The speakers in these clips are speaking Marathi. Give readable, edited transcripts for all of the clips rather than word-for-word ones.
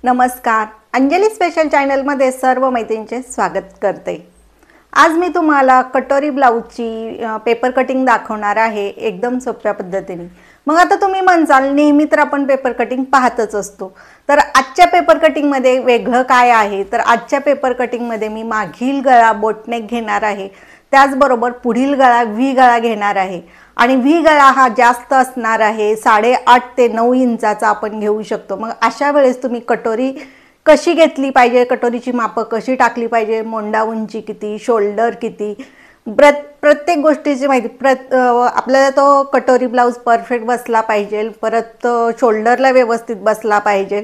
नमस्कार, अंजली स्पेशल चॅनलमध्ये सर्व मैत्रिणींचे स्वागत करते। आज मी तुम्हाला कटोरी ब्लाउजची पेपर कटिंग दाखवणार आहे एकदम सोप्या पद्धतीने। मग आता तुम्ही म्हणसाल नेहमी तर आपण पेपर कटिंग पाहतच असतो, तर आजच्या पेपर कटिंग मध्ये वेगळं काय आहे? तर आजच्या पेपर कटिंग मध्ये मी मागील गळा बोटनेक घेणार आहे, त्याचबरोबर पुढील गळा व्ही गळा घेणार आहे आणि व्ही गळा हा जास्त असणार आहे, 8.5 ते 9 इंचाचा आपण घेऊ शकतो। मग अशा वेळेस तुम्ही कटोरी कशी घेतली पाहिजे, कटोरीची माप कशी टाकली पाहिजे, मोंडा उंची किती, शोल्डर किती, प्रत्येक गोष्टीची माहिती आपल्याला तो कटोरी ब्लाउज परफेक्ट बसला पाहिजे, परत शोल्डरला व्यवस्थित बसला पाहिजे।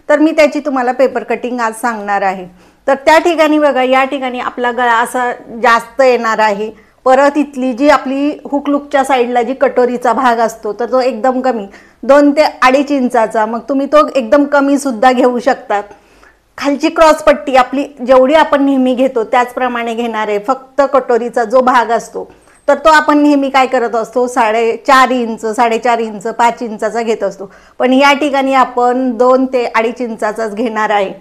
तर मी त्याची तुम्हाला पेपर कटिंग आज सांगणार आहे। तर त्या ठिकाणी बघा, या ठिकाणी आपला गळा असा जास्त येणार आहे, परत इथली जी आपली हुक लूकच्या साईडला जी कटोरीचा भाग असतो तर तो एकदम कमी 2 ते 2.5 इंचाचा, मग तुम्ही तो एकदम कमी सुद्धा घेऊ शकतात। खालची क्रॉस पट्टी आपली जेवढी आपण नेहमी घेतो त्याचप्रमाणे घेणार आहे, फक्त कटोरीचा जो भाग असतो तर तो आपण नेहमी काय करत असतो 4.5 इंच 4.5 इंच 5 इंचाचा घेत असतो, पण या ठिकाणी आपण 2 ते 2.5 इंचाचाच घेणार आहे।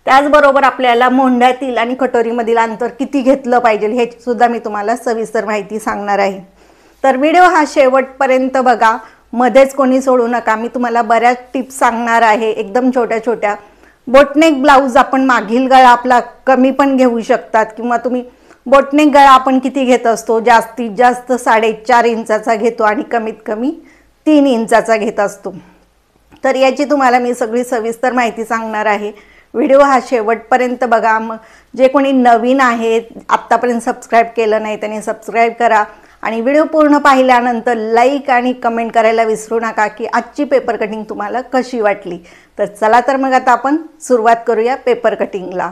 त्याचबरोबर आपल्याला मोंढ्यातील आणि कटोरीमधील अंतर किती घेतलं पाहिजे हे सुद्धा मी तुम्हाला सविस्तर माहिती सांगणार आहे। तर व्हिडिओ हा शेवटपर्यंत बघा, मध्येच कोणी सोडू नका। मी तुम्हाला बऱ्याच टिप्स सांगणार आहे एकदम छोट्या छोट्या। बोटनेक ब्लाउज आपण मागील गळा आपला कमी पण घेऊ शकतात, किंवा तुम्ही बोटनेक गळा आपण किती घेत असतो, जास्तीत जास्त 4.5 इंचाचा घेतो आणि कमीत कमी 3 इंचाचा घेत असतो। तर याची तुम्हाला मी सगळी सविस्तर माहिती सांगणार आहे। व्हिडिओ हा शेवटपर्यंत बघा। मग जे कोणी नवीन आहेत, आत्तापर्यंत सबस्क्राईब केलं नाही त्यांनी सबस्क्राईब करा आणि व्हिडिओ पूर्ण पाहिल्यानंतर लाईक आणि कमेंट करायला विसरू नका की आजची पेपर कटिंग तुम्हाला कशी वाटली। तर चला तर मग आता आपण सुरुवात करूया पेपर कटिंगला।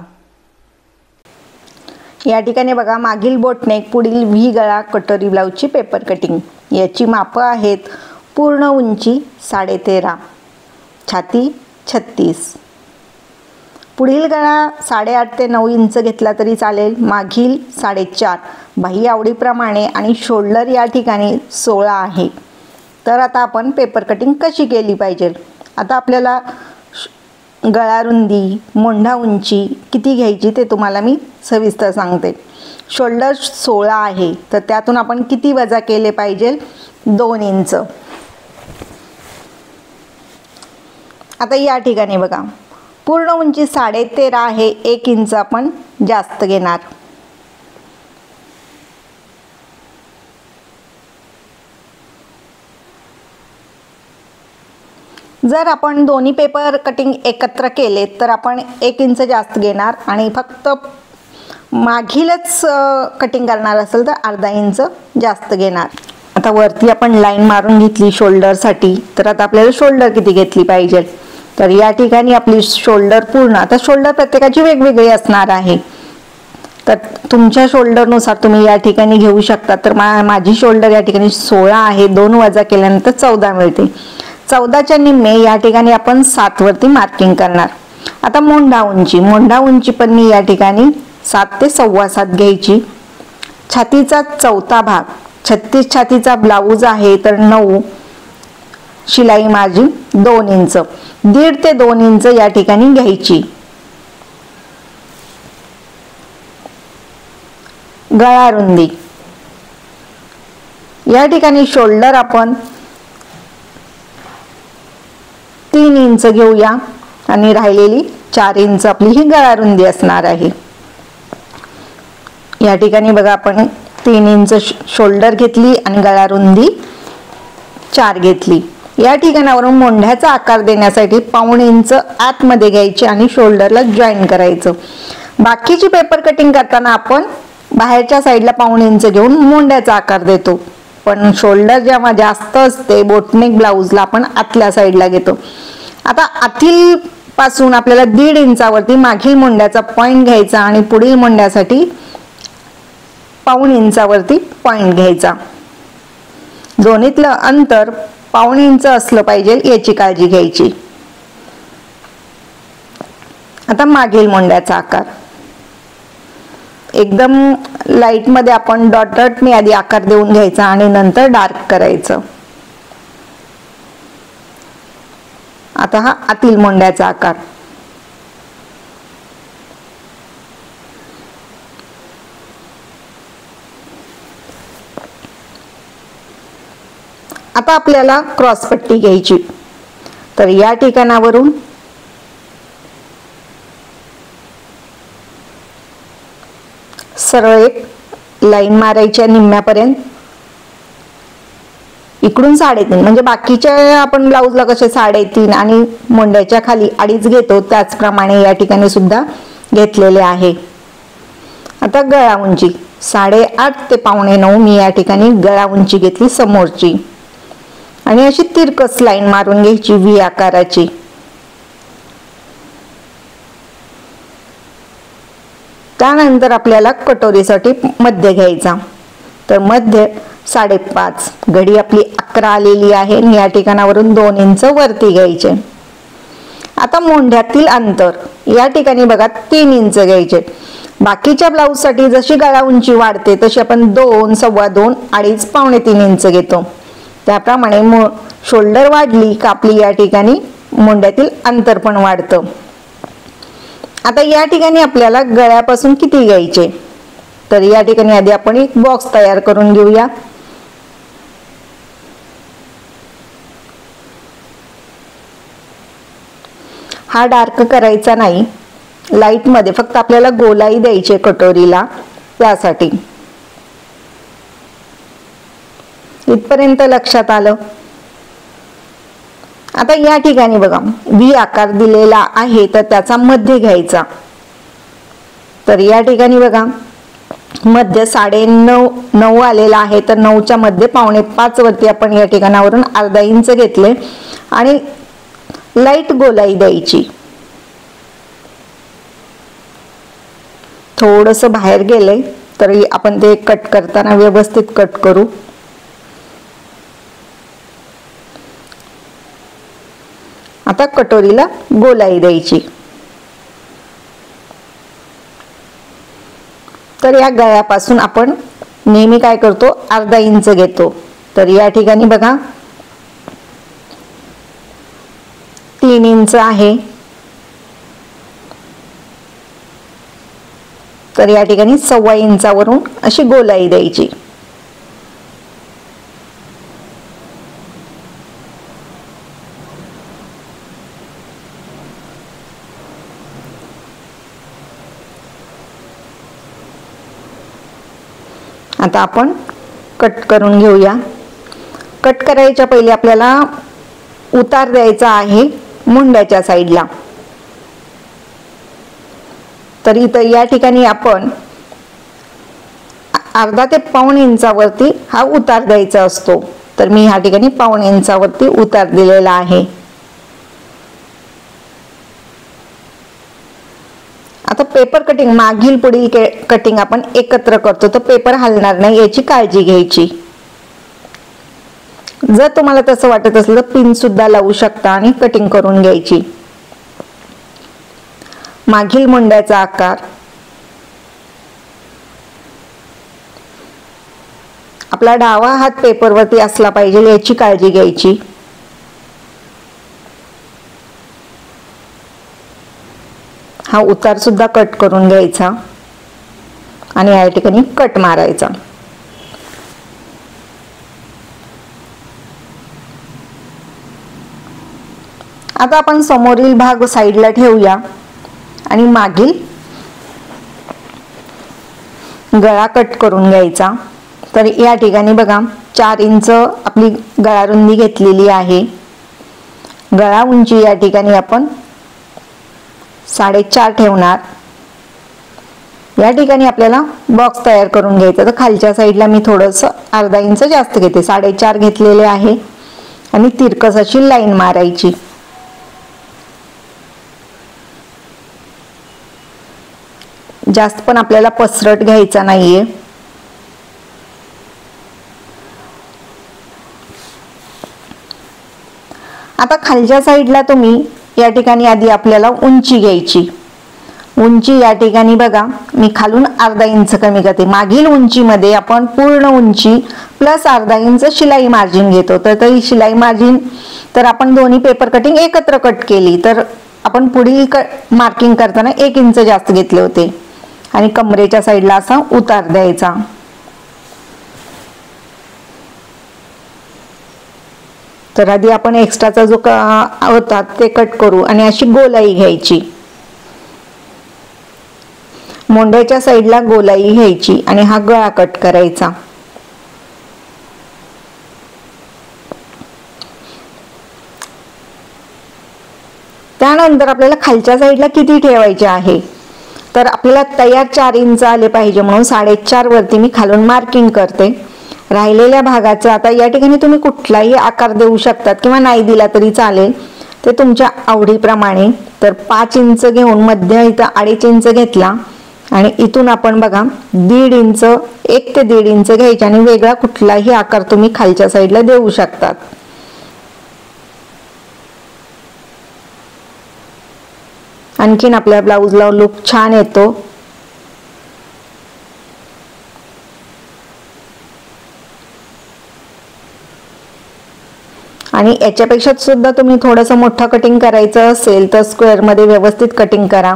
या ठिकाणी बघा, मागील बोटनेक पुढील व्ही गळा कटोरी ब्लाउजची पेपर कटिंग। याची मापं आहेत: पूर्ण उंची 13.5, छाती 36, पुढील गळा 8.5 ते 9 इंच घेतला तरी चालेल, मागील 4.5, बाह्य आवडीप्रमाणे, आणि शोल्डर या ठिकाणी 16 आहे। तर आता आपण पेपर कटिंग कशी केली पाहिजे? आता आपल्याला गळा रुंदी, मोंढा उंची किती घ्यायची ते तुम्हाला मी सविस्तर सांगते। शोल्डर 16 आहे, तर त्यातून आपण किती वजा केले पाहिजे? 2 इंच। आता या ठिकाणी बघा, पूर्ण उंची 13.5 आहे, 1 इंच आपण जास्त घेणार। जर आपण दोन्ही पेपर कटिंग एकत्र केले तर आपण 1 इंच जास्त घेणार, आणि फक्त मागीलच कटिंग करणार असेल तर अर्धा इंच जास्त घेणार। आता वरती आपण लाईन मारून घेतली शोल्डरसाठी, तर आता आपल्याला शोल्डर किती घेतली पाहिजे? तर या ठिकाणी आपली शोल्डर पूर्ण, आता शोल्डर प्रत्येकाची वेगवेगळी असणार आहे, तर तुमच्या शोल्डरनुसार तुम्ही या ठिकाणी घेऊ शकता। तर माझी शोल्डर या ठिकाणी 16 आहे, 2 वजा केल्यानंतर 14 मिळते। 14च्या निम्मे या ठिकाणी आपण 7 वरती मार्किंग करणार। आता मोंढा उंची पण मी या ठिकाणी 7 ते 7.25 घ्यायची। छातीचा चौथा भाग, 36 छातीचा ब्लाऊज आहे तर 9, शिलाई माझी 2 इंच, 1.5 ते 2 इंच या ठिकाणी घ्यायची। गळा रुंदी या ठिकाणी शोल्डर आपण 3 इंच घेऊया आणि राहिलेली 4 इंच आपली ही गळा रुंदी असणार आहे। या ठिकाणी बघा, आपण 3 इंच शोल्डर घेतली आणि गळा रुंदी 4 घेतली। या ठिकाणावरून मोंढ्याचा आकार देण्यासाठी 1.5 इंच आतमध्ये घ्यायची आणि शोल्डरला जॉईन करायचं। बाकीची पेपर कटिंग करताना आपण बाहेरच्या साईडला 1.5 इंच घेऊन मोंढ्याचा आकार देतो, पण शोल्डर जेव्हा जास्त असते बोटनेक ब्लाउजला आपण आतल्या साईडला घेतो। आता आतील पासून आपल्याला 1.5 इंचावरती मागील मोंढ्याचा पॉइंट घ्यायचा आणि पुढील मोंढ्यासाठी 1.5 इंचावरती पॉइंट घ्यायचा। दोन्हीतलं अंतर 1.5 इंच असलं पाहिजे याची काळजी घ्यायची। आता मागील मोंढ्याचा आकार एकदम लाईट मध्ये आपण डॉट डॉट मी आधी आकार देऊन घ्यायचा आणि नंतर डार्क करायचं। आता हा आतील मोंड्याचा आकार. आता आपल्याला क्रॉस पट्टी घ्यायची. तर या ठिकाणावरून सरळ एक लाईन मारायची निम्म्यापर्यंत. इकडून 3.5 म्हणजे बाकीच्या आपण ब्लाऊजला कसे 3.5 आणि मोंड्याच्या खाली 2.5 घेतो त्याचप्रमाणे या ठिकाणी सुद्धा घेतलेले आहे. आता गळा उंची 8.5 ते 8.25 मी या ठिकाणी गळा उंची घेतली समोरची आणि अशी तिरकस लाईन मारून घ्यायची व्ही आकाराची. त्यानंतर आपल्याला कटोरीसाठी मध्य घ्यायचा. तर मध्य 5.5, घडी आपली 11 आलेली आहे आणि या ठिकाणावरून 2 इंच वरती घ्यायचे. आता मोंढ्यातील अंतर या ठिकाणी बघा 3 इंच घ्यायचे. बाकीच्या ब्लाऊज साठी जशी गळा उंची वाढते तशी आपण 2, 2.25, 2.5, 3.5 इंच घेतो. त्याप्रमाणे शोल्डर वाढली का आपली या ठिकाणी मोंढ्यातील अंतर पण वाढतं. आता या ठिकाणी आपल्याला गळ्यापासून किती घ्यायचे, तर या ठिकाणी आधी आपण एक बॉक्स तयार करून घेऊया. हा डार्क करायचा नाही, लाईट मध्ये फक्त आपल्याला गोलाई द्यायची कटोरीला, त्यासाठी. इथपर्यंत लक्षात आलं. आता या ठिकाणी बघा व्ही आकार दिलेला आहे तर त्याचा मध्य घ्यायचा. तर या ठिकाणी बघा मध्य 9.5 आलेला आहे तर 9च्या मध्ये 4.25 वरती आपण या ठिकाणावरून अर्धा इंच घेतले आणि लाईट गोलाई द्यायची. थोडस बाहेर गेले तरी आपण ते कट करताना व्यवस्थित कट करू. आता कटोरीला गोलाई द्यायची. तर या गळ्यापासून आपण नेहमी काय करतो, अर्धा इंच घेतो. तर या ठिकाणी बघा 3 इंच आहे. तर या ठिकाणी 1.25 इंचावरून अशी गोलाई द्यायची. आता आपण कट करून घेऊया. कट करायच्या पहिले आपल्याला उतार द्यायचा आहे मुंड्याच्या साईडला. तर इथं या ठिकाणी आपण अर्धा ते 1.25 इंचावरती हा उतार द्यायचा असतो. तर मी ह्या ठिकाणी 1.25 इंचावरती उतार दिलेला आहे. आता पेपर कटिंग मागील पुढील कटिंग आपण एकत्र करतो तर पेपर हलणार नाही याची काळजी घ्यायची. जर तुम्हाला तसं वाटत असलं तर पिन सुद्धा लावू शकता आणि कटिंग करून घ्यायची. मागील मुंड्याचा आकार आपला डावा हात पेपरवरती असला पाहिजे याची काळजी घ्यायची. हा उतार सुद्धा कट करून घ्यायचा आणि या ठिकाणी कट मारायचा. आता आपण समोरील भाग साईडला ठेवूया आणि मागील गळा कट करून घ्यायचा. तर या ठिकाणी बघा 4 इंच आपली गळा रुंदी घेतलेली आहे. गळा उंची या ठिकाणी आपण 4.5 ठेवणार. या ठिकाणी आपल्याला बॉक्स तयार करून घ्यायचा. तर खालच्या साईडला मी थोडस अर्धा इंच जास्त घेते, 4.5 घेतलेले आहे आणि तिरकस अशी लाईन मारायची. जास्त पण आपल्याला पसरट घ्यायचा नाहीये. आता खालच्या साईडला तुम्ही या ठिकाणी आधी आपल्याला उंची घ्यायची. उंची या ठिकाणी बघा मी खालून अर्धा इंच कमी करते. मागील उंचीमध्ये आपण पूर्ण उंची प्लस अर्धा इंच शिलाई मार्जिन घेतो. तर ही शिलाई मार्जिन तर आपण दोन्ही पेपर कटिंग एकत्र कट केली तर आपण पुढील मार्किंग करताना 1 इंच जास्त घेतले होते आणि कमरेच्या साईडला असा उतार द्यायचा. तर आधी आपण एक्स्ट्राचा जो होता ते कट करू आणि अशी गोलाई घ्यायची. मोंड्याच्या साईडला गोलाई घ्यायची आणि हा गळा कट करायचा. त्यानंतर आपल्याला खालच्या साईडला किती ठेवायचे आहे तर आपल्याला तयार 4 इंच आले पाहिजे म्हणून 4.5 वरती मी खालून मार्किंग करते. राहिलेल्या भागाचा आता या ठिकाणी तुम्ही कुठलाही आकार देऊ शकतात किंवा नाही दिला तरी चालेल, ते तुमच्या आवडीप्रमाणे. तर 5 इंच घेऊन मध्य इथं 2.5 इंच घेतला आणि इथून आपण बघा 1.5 इंच 1 ते 1.5 इंच घ्यायचे आणि वेगळा कुठलाही आकार तुम्ही खालच्या साईडला देऊ शकतात. आणखीन आपल्या ब्लाऊजला लुक छान येतो. आणि याच्यापेक्षा सुद्धा तुम्ही थोडंसं मोठं कटिंग करायचं असेल तर स्क्वेअर मध्ये व्यवस्थित कटिंग करा.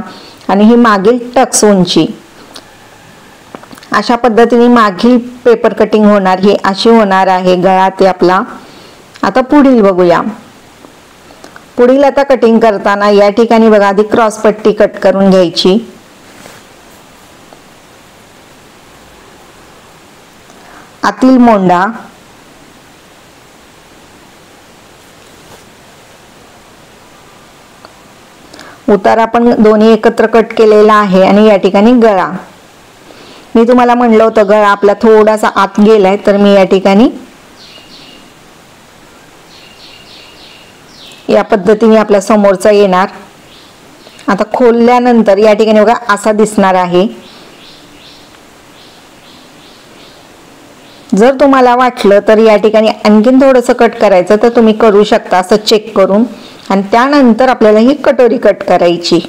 आणि ही मागील टक्स उंची अशा पद्धतीने मागील पेपर कटिंग होणार, ही अशी होणार आहे. गळा ते आपला. आता पुढील बघूया. पुढील आता कटिंग करताना या ठिकाणी बघा आधी क्रॉस पट्टी कट करून घ्यायची. आतील मोंडा, उतार आपण दोन्ही एकत्र कट केलेला आहे आणि या ठिकाणी गळा. मी तुम्हाला म्हणलं होतं गळा आपला थोडासा आत गेलाय तर मी या ठिकाणी या पद्धतीने आपला समोरचा येणार. आता खोलल्यानंतर या ठिकाणी बघा असा दिसणार आहे. जर तुम्हाला वाटलं तर या ठिकाणी आणखीन थोडंसं कट करायचं तर तुम्ही करू शकता असं चेक करून. आणि त्यानंतर आपल्याला ही कटोरी कट करायची.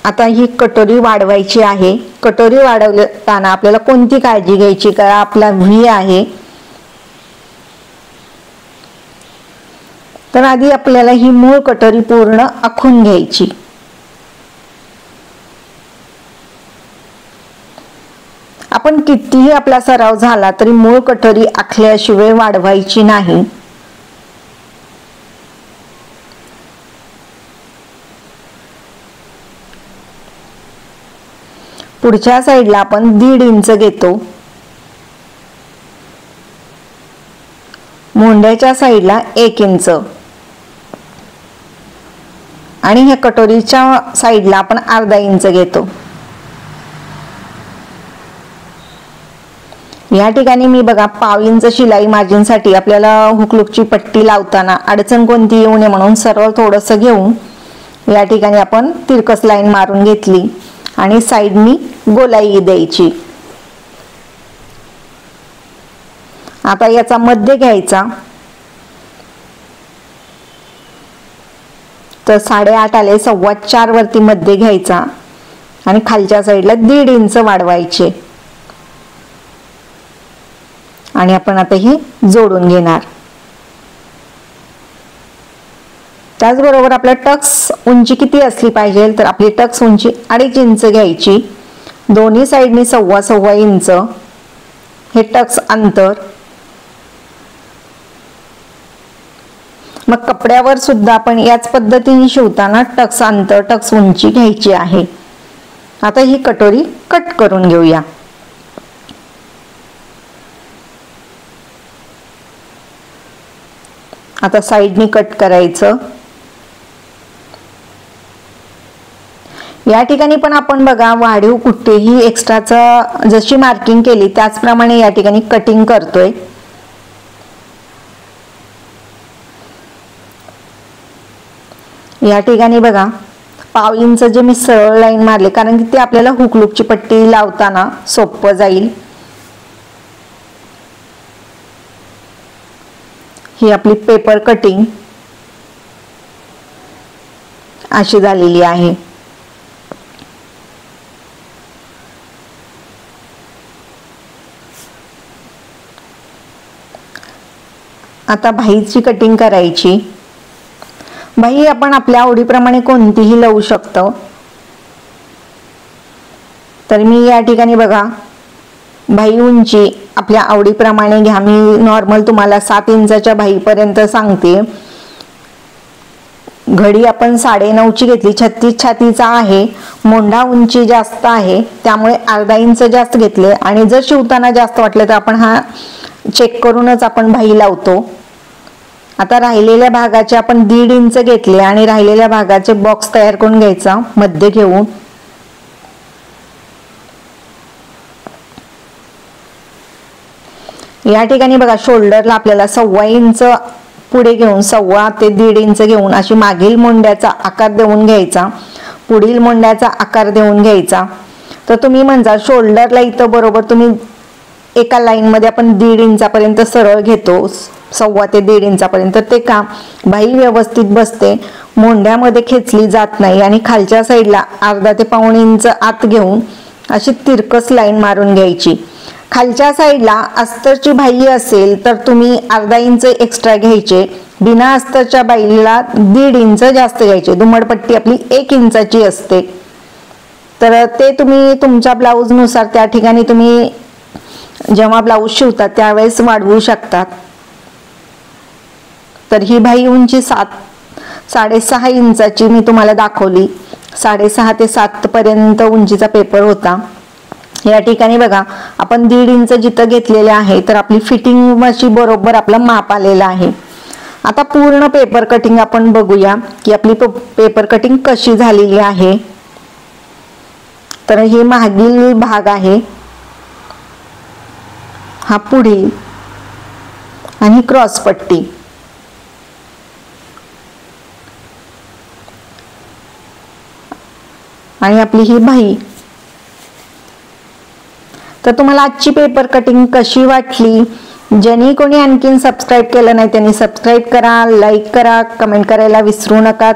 आता ही कटोरी वाढवायची आहे. कटोरी वाढवताना आपल्याला कोणती काळजी घ्यायची का आपला व्ही आहे तर आधी आपल्याला ही मूळ कटोरी पूर्ण आखून घ्यायची. आपण कितीही आपला सराव झाला तरी मूळ कटोरी आखल्याशिवाय वाढवायची नाही. पुढच्या साईडला आपण 1.5 इंच घेतो. मोंड्याच्या साईडला 1 इंच आणि ह्या कटोरीच्या साईडला आपण अर्धा इंच घेतो. या ठिकाणी मी बघा पाव इंच शिलाई मार्जिन साठी आपल्याला हुकलूकची पट्टी लावताना अडचण कोणती येऊ नये म्हणून सरळ थोडंसं घेऊन या ठिकाणी आपण तिरकस लाईन मारून घेतली आणि साईडनी गोलाई द्यायची. आता याचा मध्य घ्यायचा. तर 8.5 आले, 4.25 वरती मध्य घ्यायचा आणि खालच्या साईडला 1.5 इंच वाढवायचे आणि आपण आता ही जोडून घेणार. त्याचबरोबर आपला टक्स उंची किती असली पाहिजे तर आपली टक्स उंची 2.5 इंच घ्यायची. दोन्ही साईडनी 1.25 इंच हे टक्स अंतर. मग कपड्यावर सुद्धा आपण याच पद्धतीने शिवताना टक्स अंतर टक्स उंची घ्यायची आहे. आता ही कटोरी कट करून घेऊया. आता साईडनी कट करायचं. या ठिकाणी पण आपण बघा वाढीव कुठेही एक्स्ट्राचा जशी मार्किंग केली त्याचप्रमाणे या ठिकाणी कटिंग करतोय. या ठिकाणी बघा पाव इंच जे मी सरळ लाईन मारले कारण की ते आपल्याला हुकलूकची पट्टी लावताना सोपं जाईल. ही आपली पेपर कटिंग अशी झालेली आहे. आता बाहीची कटिंग करायची. बाही आपण आपल्या आवडीप्रमाणे कोणतीही लावू शकतो. तर मी या ठिकाणी बघा बाही उंची आपल्या आवडीप्रमाणे घ्या. मी नॉर्मल तुम्हाला 7 इंचाच्या बाहीपर्यंत सांगते. घडी आपण 9.5ची घेतली. 36 छातीचा आहे. मोंढा उंची जास्त आहे त्यामुळे अर्धा इंच जास्त घेतले. आणि जर शिवताना जास्त वाटलं तर आपण हा चेक करूनच आपण बाही लावतो. आता राहिलेल्या भागाचे आपण 1.5 इंच घेतले आणि राहिलेल्या भागाचे बॉक्स तयार करून घ्यायचा मध्ये घेऊन. या ठिकाणी बघा शोल्डरला आपल्याला 1.25 इंच पुढे घेऊन 1.25 ते 1.5 इंच घेऊन अशी मागील मोंड्याचा आकार देऊन घ्यायचा. पुढील मोंड्याचा आकार देऊन घ्यायचा. तर तुम्ही म्हणता शोल्डरला इथं बरोबर तुम्ही एका लाईन मध्ये आपण 1.5 इंचापर्यंत सरळ घेतो. 1.25 ते 1.5 इंचापर्यंत. ते का बाही व्यवस्थित बसते, मोंड्यामध्ये खेचली जात नाही आणि खालच्या साईडला अर्धा ते पाऊण इंच आत घेऊन अशी तिरकस लाईन मारून घ्यायची. खालच्या साईडला अस्तरची बाही असेल तर तुम्ही अर्धा इंच एक्स्ट्रा घ्यायचे. बिना अस्तरच्या बाहीला 1.5 इंच जास्त घ्यायचे. दुमडपट्टी आपली 1 इंचाची असते. तर ते तुम्ही तुमच्या ब्लाऊज नुसार त्या ठिकाणी तुम्ही जेव्हा ब्लाऊज शिवतात त्यावेळेस वाढवू शकतात. तर ही बाही उंची 6.5 इंचाची मी तुम्हाला दाखवली. 6.5 ते 7 पर्यंत उंचीचा पेपर होता. या ठिकाणी बघा आपण 1.5 इंच जिथं घेतलेले आहे तर आपली फिटिंग अशी बरोबर आपला माप आलेला आहे. आता पूर्ण पेपर कटिंग आपण बघूया की आपली पेपर कटिंग कशी झालेली आहे. तर हे मागील भाग आहे, हा पुढील आणि क्रॉस पट्टी. आणि आपली ही बाही. तर तुम्हाला आजची पेपर कटिंग कशी वाटली? ज्यांनी कोणी आणखीन सबस्क्राईब केलं नाही त्यांनी सबस्क्राईब करा, लाईक करा, कमेंट करायला विसरू नका.